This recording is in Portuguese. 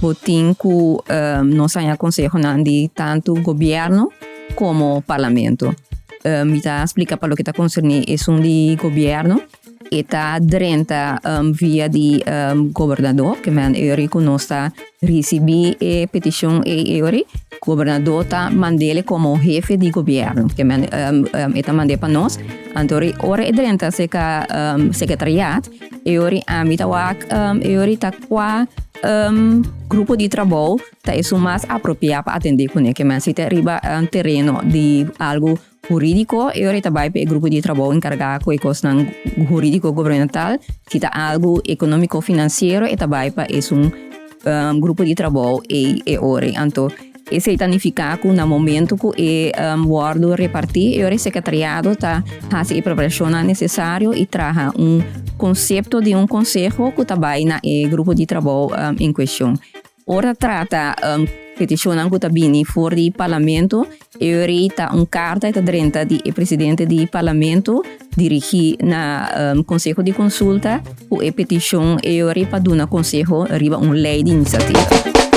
botin que nós temos consejo de tanto governo como parlamento. Me está explica para o que está concernendo é de governo e está drenta via de governador, que man eu reconheço recebi a petição e eu governador está mandele como jefe de governo, que man está mandando para nós. Então, ora é drenta se ka secretariat, eu amita wak eu está qua grupo de trabalho tá isso mais apropriado para atender com ele, que man se arriba terreno de algo jurídico, eu trabalho para o grupo de trabalho encarregado com a questão jurídico governamental, que está algo econômico financeiro e trabalho para esse grupo de trabalho e ora. Então, esse significa que no momento que o guardo repartir, o secretariado está fazendo a preparação necessária e traz conceito de conselho que trabalha no grupo de trabalho em questão. Ora trata petição que está vindo fora do parlamento, está carta está dentro do presidente do parlamento dirigir na conselho de consulta, e a petição para dar conselho arriba lei de iniciativa.